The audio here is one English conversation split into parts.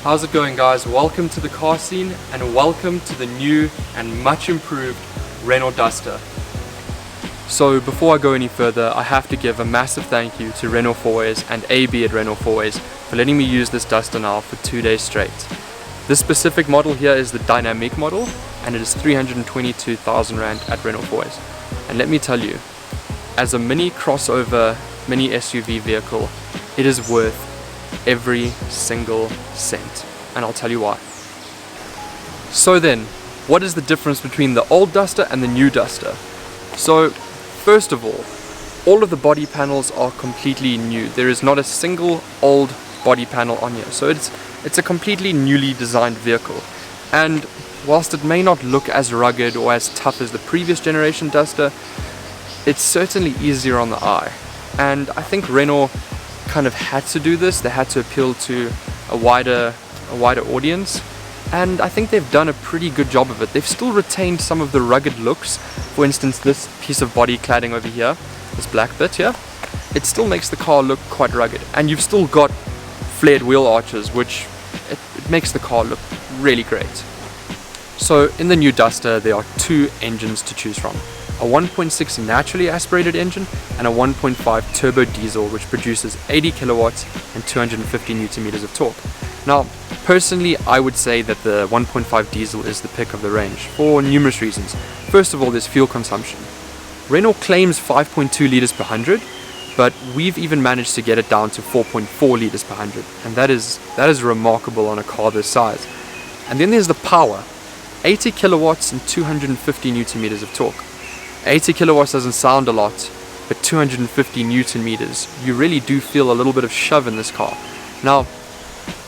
How's it going, guys? Welcome to the car scene and welcome to the new and much improved Renault Duster. So before I go any further, I have to give a massive thank you to Renault Fourways and AB at Renault Fourways for letting me use this Duster now for 2 days straight. This specific model here is the dynamic model and it is 322,000 Rand at Renault Fourways. And let me tell you, as a mini crossover, mini SUV vehicle, it is worth every single cent, and I'll tell you why. So then, what is the difference between the old Duster and the new Duster? So first of all of the body panels are completely new. There is not a single old body panel on here, so it's a completely newly designed vehicle. And whilst it may not look as rugged or as tough as the previous generation Duster, it's certainly easier on the eye. And I think Renault kind of had to do this. They had to appeal to a wider audience, and I think they've done a pretty good job of it. They've still retained some of the rugged looks. For instance, this piece of body cladding over here, this black bit here, it still makes the car look quite rugged, and you've still got flared wheel arches, which it makes the car look really great. So in the new Duster there are two engines to choose from: a 1.6 naturally aspirated engine and a 1.5 turbo diesel, which produces 80 kilowatts and 250 newton meters of torque. Now, personally, I would say that the 1.5 diesel is the pick of the range for numerous reasons. First of all, there's fuel consumption. Renault claims 5.2 liters per 100, but we've even managed to get it down to 4.4 liters per 100, and that is remarkable on a car this size. And then there's the power: 80 kilowatts and 250 newton meters of torque. 80 kilowatts doesn't sound a lot, but 250 newton meters, you really do feel a little bit of shove in this car. Now,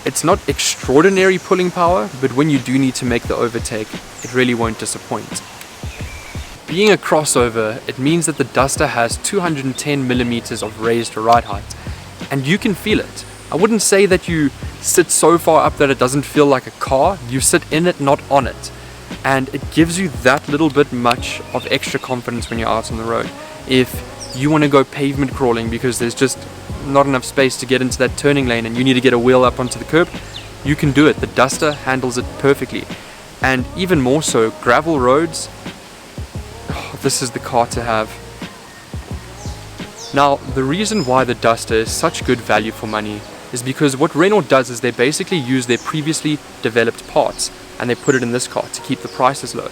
it's not extraordinary pulling power, but when you do need to make the overtake, it really won't disappoint. Being a crossover, it means that the Duster has 210 millimeters of raised ride height, and you can feel it. I wouldn't say that you sit so far up that it doesn't feel like a car. You sit in it, not on it. And it gives you that little bit much of extra confidence when you're out on the road. If you want to go pavement crawling because there's just not enough space to get into that turning lane and you need to get a wheel up onto the curb, you can do it. The Duster handles it perfectly. And even more so, gravel roads, this is the car to have. Now, the reason why the Duster is such good value for money is because what Renault does is they basically use their previously developed parts and they put it in this car to keep the prices low.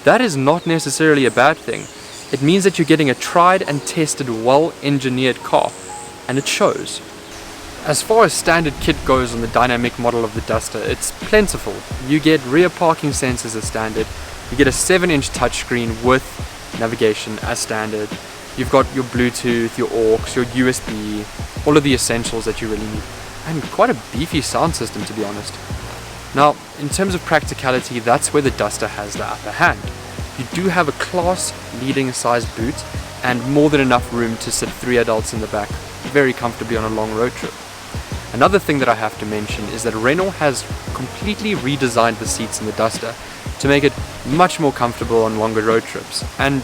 That is not necessarily a bad thing. It means that you're getting a tried and tested, well-engineered car, and it shows. As far as standard kit goes on the dynamic model of the Duster, it's plentiful. You get rear parking sensors as standard, you get a 7-inch touchscreen with navigation as standard, you've got your Bluetooth, your aux, your USB, all of the essentials that you really need, and quite a beefy sound system, to be honest. Now, in terms of practicality, that's where the Duster has the upper hand. You do have a class-leading size boot and more than enough room to sit 3 adults in the back very comfortably on a long road trip. Another thing that I have to mention is that Renault has completely redesigned the seats in the Duster to make it much more comfortable on longer road trips, and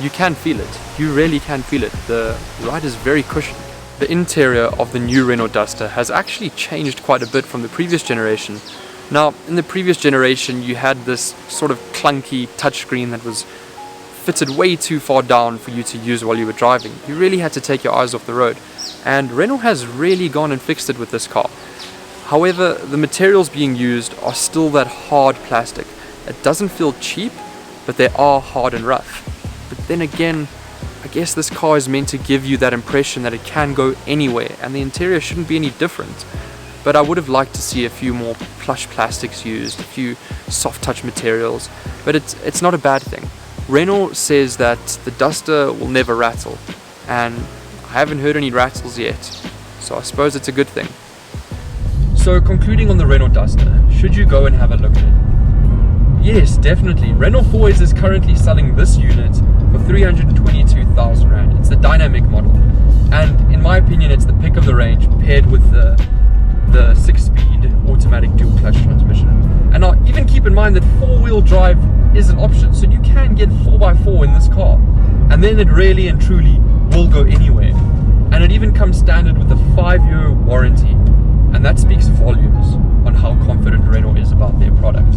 you can feel it. You really can feel it. The ride is very cushioned. The interior of the new Renault Duster has actually changed quite a bit from the previous generation. Now, in the previous generation, you had this sort of clunky touchscreen that was fitted way too far down for you to use while you were driving. You really had to take your eyes off the road, and Renault has really gone and fixed it with this car. However, the materials being used are still that hard plastic. It doesn't feel cheap, but they are hard and rough. But then again, I guess this car is meant to give you that impression that it can go anywhere, and the interior shouldn't be any different. But I would have liked to see a few more plush plastics used, a few soft touch materials, but it's not a bad thing. Renault says that the Duster will never rattle, and I haven't heard any rattles yet, so I suppose it's a good thing. So concluding on the Renault Duster, should you go and have a look at it? Yes, definitely. Renault Fourways is currently selling this unit for 322,000 Rand. It's the dynamic model, and in my opinion it's the pick of the range paired with the 6-speed automatic dual clutch transmission. And now even keep in mind that 4-wheel drive is an option, so you can get 4x4 in this car, and then it really and truly will go anywhere. And it even comes standard with a 5-year warranty, and that speaks volumes on how confident Renault is about their product.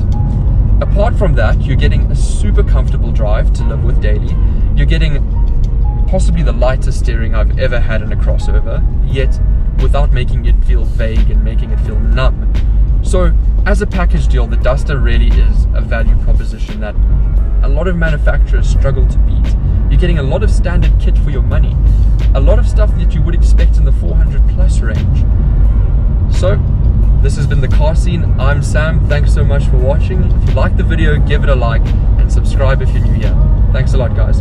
Apart from that, you're getting a super comfortable drive to live with daily. You're getting possibly the lightest steering I've ever had in a crossover, yet without making it feel vague and making it feel numb. So as a package deal, the Duster really is a value proposition that a lot of manufacturers struggle to beat. You're getting a lot of standard kit for your money, a lot of stuff that you would expect in the 400 plus range. So this has been The Car Scene. I'm Sam. Thanks so much for watching. If you liked the video, give it a like and subscribe if you're new here. Thanks a lot, guys.